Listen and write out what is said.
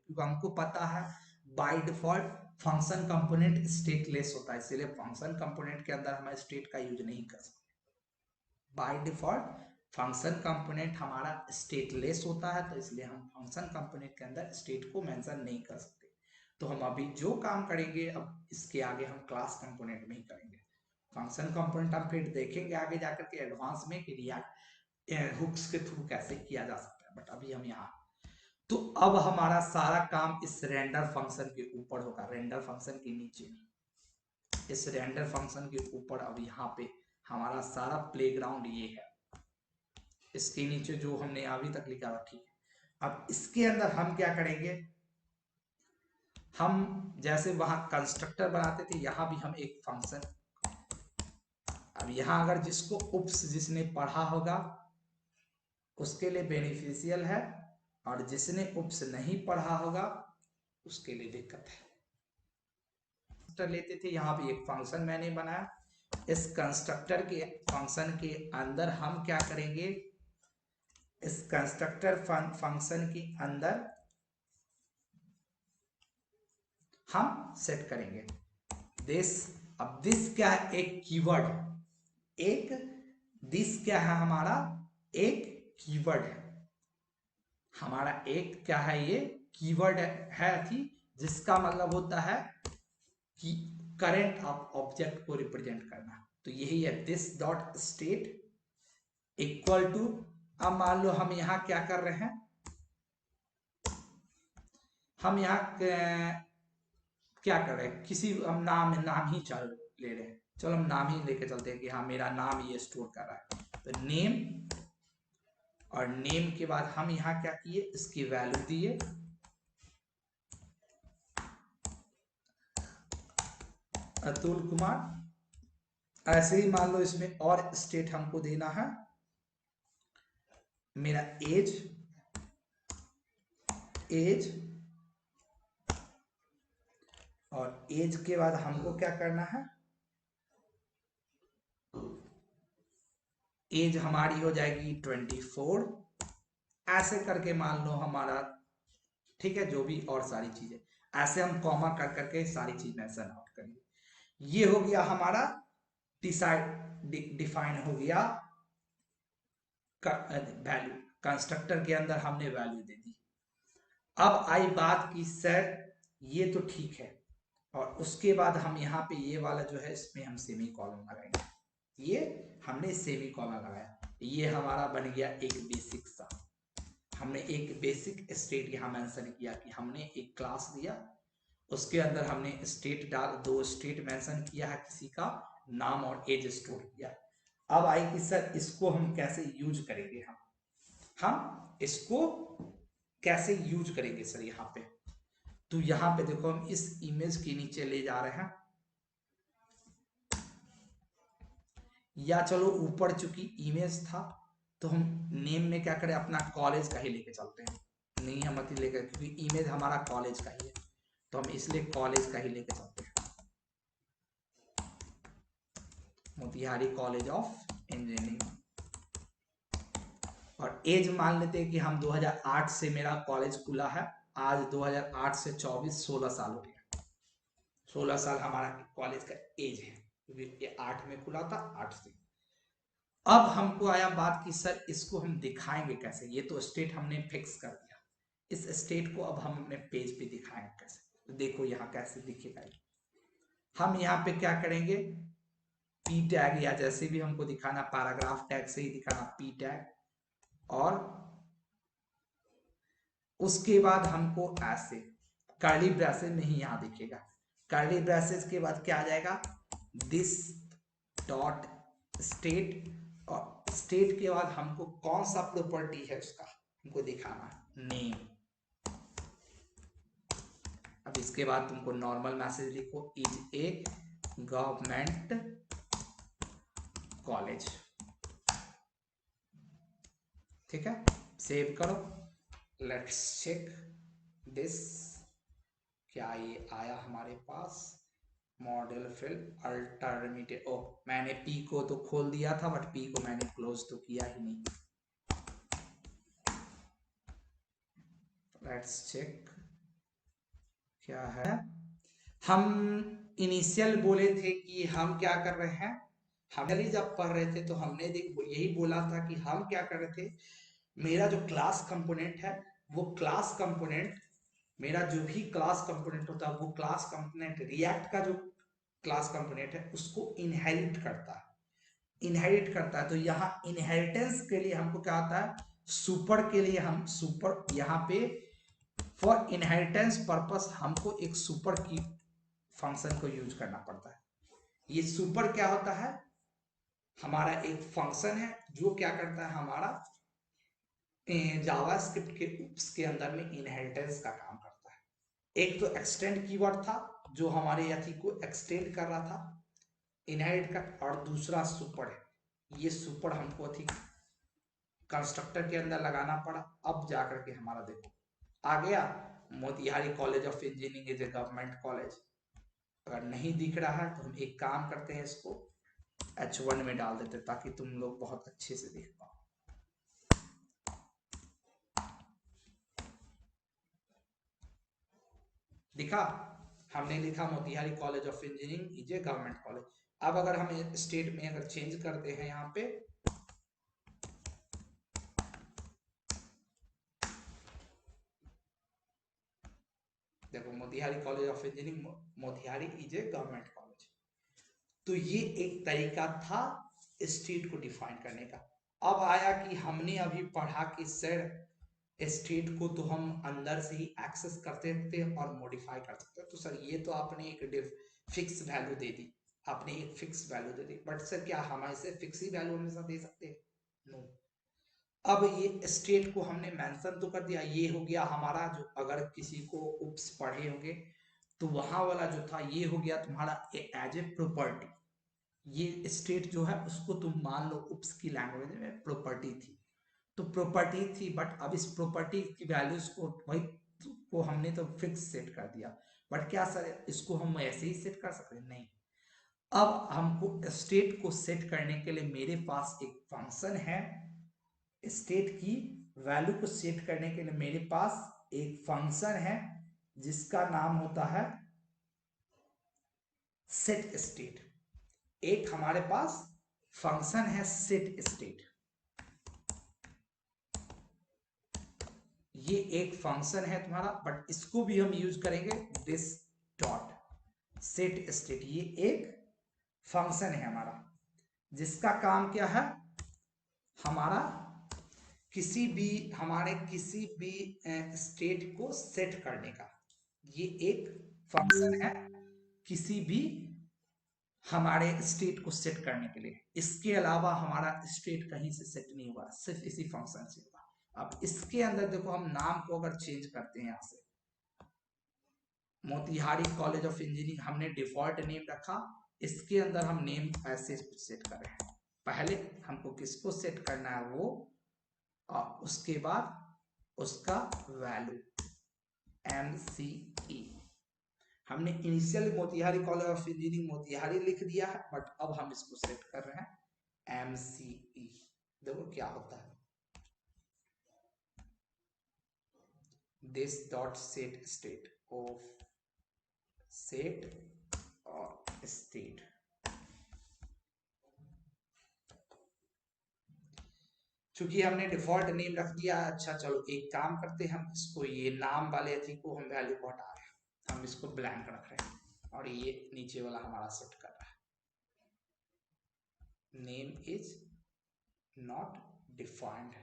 क्योंकि हमको पता है by default function component stateless होता है, इसीलिए फंक्शन कंपोनेंट के अंदर हम स्टेट का यूज नहीं कर सकते। बाय डिफॉल्ट फंक्शन कंपोनेंट हमारा स्टेटलेस होता है, तो इसलिए हम फंक्शन कंपोनेंट के अंदर स्टेट को मेंशन नहीं कर सकते। तो हम अभी जो काम करेंगे अब इसके आगे हम क्लास कंपोनेंट में ही करेंगे। फंक्शन कंपोनेंट हम फिर देखेंगे आगे जाकर के एडवांस में कि रिएक्ट हुक्स के थ्रू कैसे किया जा सकता है, बट अभी हम यहाँ। तो अब हमारा सारा काम इस रेंडर फंक्शन के ऊपर होगा, रेंडर फंक्शन के नीचे, इस रेंडर फंक्शन के ऊपर अब यहाँ पे हमारा सारा प्लेग्राउंड ये है, इसके नीचे जो हमने अभी तक लिखा था, ठीक है। अब इसके अंदर हम क्या करेंगे, हम जैसे वहां कंस्ट्रक्टर बनाते थे, यहां भी हम एक फंक्शन, अब यहां अगर जिसको उप्स जिसने पढ़ा होगा उसके लिए बेनिफिशियल है, और जिसने उप्स नहीं पढ़ा होगा उसके लिए दिक्कत है। लेते थे, यहाँ भी एक फंक्शन मैंने बनाया, इस कंस्ट्रक्टर के फंक्शन के अंदर हम क्या करेंगे, इस कंस्ट्रक्टर फंक्शन के अंदर हम सेट करेंगे दिस। अब दिस क्या है, एक कीवर्ड है, एक दिस क्या है हमारा, एक कीवर्ड है हमारा, एक क्या है ये कीवर्ड है थी, जिसका मतलब होता है कि करंट ऑब्जेक्ट को रिप्रेजेंट करना। तो यही है this dot state equal to, अब मान लो हम यहां क्या कर रहे हैं, हम यहाँ क्या कर रहे हैं, किसी हम नाम ही चल ले रहे हैं, चलो हम नाम ही लेके चलते हैं कि हाँ मेरा नाम ये स्टोर कर रहा है, तो नेम, और नेम के बाद हम यहाँ क्या किए, इसकी वैल्यू दिए, अतुल कुमार। ऐसे ही मान लो इसमें और स्टेट हमको देना है, मेरा एज, एज, और एज के बाद हमको क्या करना है, एज हमारी हो जाएगी 24, ऐसे करके मान लो हमारा, ठीक है, जो भी और सारी चीजें ऐसे हम कॉमा कर करके सारी चीज मेंशन आउट करेंगे। ये हो गया हमारा डिफाइन हो गया वैल्यू, कंस्ट्रक्टर के अंदर हमने वैल्यू दे दी। अब आई बात की सर ये तो ठीक है, और उसके बाद हम यहाँ पे ये वाला जो है इसमें हम सेमी कॉलम लगाएंगे, ये हमने सेमी कॉलम लगाया, ये हमारा बन गया एक बेसिक सा, हमने एक बेसिक स्टेट यहाँ मेंशन किया कि हमने एक क्लास दिया, उसके अंदर हमने स्टेट डाल, दो स्टेट मेंशन किया है, किसी का नाम और एज स्टोर किया। अब आई कि सर इसको हम कैसे यूज करेंगे, हम इसको कैसे यूज करेंगे सर यहाँ पे, तो यहाँ पे देखो हम इस इमेज के नीचे ले जा रहे हैं, या चलो ऊपर चूंकि इमेज था तो हम नेम में क्या करें, अपना कॉलेज का ही लेके चलते हैं, नहीं हम अति लेकर, क्योंकि इमेज हमारा कॉलेज का ही है, तो हम इसलिए कॉलेज का ही लेके चलते हैं, मोतिहारी कॉलेज ऑफ इंजीनियरिंग। और एज मान लेते हैं कि हम 2008 से मेरा कॉलेज खुला है, आज 2008 से 24, 16 साल हो गया, 16 साल हमारा कॉलेज का एज है, क्योंकि ये 8 में खुला था, 8 से। अब हमको आया बात कि सर इसको हम दिखाएंगे कैसे, ये तो स्टेट हमने फिक्स कर दिया, इस स्टेट को अब हम अपने पेज पे दिखाएंगे कैसे, तो देखो यहाँ कैसे दिखेगा, हम यहाँ पे क्या करेंगे, पी टैग, या जैसे भी हमको दिखाना, पैराग्राफ टैग से ही दिखाना, पी टैग, और उसके बाद हमको ऐसे कर्ली ब्रेसेस में ही यहाँ दिखेगा, कर्ली ब्रेसेस के बाद क्या आ जाएगा, दिस डॉट स्टेट, और स्टेट के बाद हमको कौन सा प्रॉपर्टी है उसका हमको दिखाना है, नेम। अब इसके बाद तुमको नॉर्मल मैसेज लिखो, इज ए गवर्नमेंट कॉलेज, ठीक है, सेव करो, लेट्स चेक दिस, क्या ये आया हमारे पास, मॉडल फिल्म अल्टरनेटिव, ओ मैंने पी को तो खोल दिया था, बट पी को मैंने क्लोज तो किया ही नहीं, लेट्स चेक, क्या है, हम इनिशियल बोले थे कि हम क्या कर रहे हैं, हम जब पढ़ रहे थे तो हमने यही बोला था कि हम क्या कर रहे थे, मेरा जो क्लास कंपोनेंट है वो क्लास कंपोनेंट, मेरा जो भी क्लास कंपोनेंट होता है वो क्लास कंपोनेंट रिएक्ट का जो क्लास कंपोनेंट है उसको इनहेरिट करता है, इनहेरिट करता है। तो यहाँ इनहेरिटेंस के लिए हमको क्या होता है, सुपर के लिए हम सुपर, यहाँ पे फॉर इनहेरिटेंस पर्पस हमको एक सुपर की फंक्शन को यूज करना पड़ता है। ये सुपर क्या होता है, हमारा एक फंक्शन है जो क्या करता है, हमारा जावास्क्रिप्ट के उप्स के अंदर में इनहेरिटेंस का काम करता है। एक तो एक्सटेंड कीवर्ड था जो हमारे यथी को एक्सटेंड कर रहा था इनहेरिट का, और दूसरा सुपर है। ये सुपर हमको अथी कंस्ट्रक्टर के अंदर लगाना पड़ा, अब जाकर के हमारा देखो आ गया। Motihari college of engineering is a government college. अगर नहीं दिख रहा है तो हम एक काम करते हैं, इसको H1 में डाल देते ताकि तुम लोग बहुत अच्छे से देख पाओ। दिखा, हमने लिखा Motihari college of engineering is a government college. अब अगर हम स्टेट में अगर चेंज करते हैं, यहाँ पे देखो Motihari college of engineering Motihari is a government college. तो ये एक तरीका था स्टेट को डिफाइन करने का। अब आया कि हमने अभी पढ़ा कि सर स्टेट को तो हम अंदर से ही एक्सेस कर सकते हैं और मॉडिफाई कर सकते हैं। तो सर ये तो आपने एक फिक्स वैल्यू दे दी, आपने एक fix value they the, but sir क्या हम ऐसे फिक्स ही वैल्यू हमेशा दे सकते हैं? नो। अब ये स्टेट को हमने मेंशन तो कर दिया, ये हो गया हमारा जो, अगर किसी को उप्स पढ़े होंगे तो वहां वाला जो था ये हो गया तुम्हारा एज ए प्रॉपर्टी। ये स्टेट जो है उसको तुम मान लो उप्स की लैंग्वेज में प्रॉपर्टी थी, तो प्रॉपर्टी थी, बट अब इस प्रॉपर्टी की वैल्यूज को वही को हमने तो फिक्स सेट कर दिया। बट क्या सर इसको हम ऐसे ही सेट कर सकते हैं? नहीं। अब हमको स्टेट को सेट करने के लिए मेरे पास एक फंक्शन है, स्टेट की वैल्यू को सेट करने के लिए मेरे पास एक फंक्शन है जिसका नाम होता है सेट स्टेट। एक हमारे पास फंक्शन है सेट स्टेट, ये एक फंक्शन है तुम्हारा, बट इसको भी हम यूज करेंगे दिस डॉट सेट स्टेट। ये एक फंक्शन है हमारा जिसका काम क्या है, हमारा हमारे किसी भी स्टेट को सेट करने का। ये एक फंक्शन है किसी भी हमारे स्टेट को सेट करने के लिए। इसके अलावा हमारा स्टेट कहीं से सेट नहीं हुआ, सिर्फ इसी फंक्शन से हुआ। अब इसके अंदर देखो हम नाम को अगर चेंज करते हैं, यहां से मोतिहारी कॉलेज ऑफ इंजीनियरिंग हमने डिफॉल्ट नेम रखा, इसके अंदर हम नेम ऐसे सेट कर रहे हैं। पहले हमको किसको सेट करना है वो, और उसके बाद उसका वैल्यू MCE। हमने initial Motihari college of engineering Motihari लिख दिया है, बट अब हम इसको सेट कर रहे हैं MCE। देखो क्या होता है, this dot set state of set और स्टेट। चूंकि हमने डिफॉल्ट नेम रख दिया, अच्छा चलो एक काम करते हैं, हम इसको ये नाम वाले थी को हम वैल्यू को हटा रहे हैं, हम इसको ब्लैंक रख रहे हैं और ये नीचे वाला हमारा सेट कर रहा है नेम इज नॉट डिफाइंड।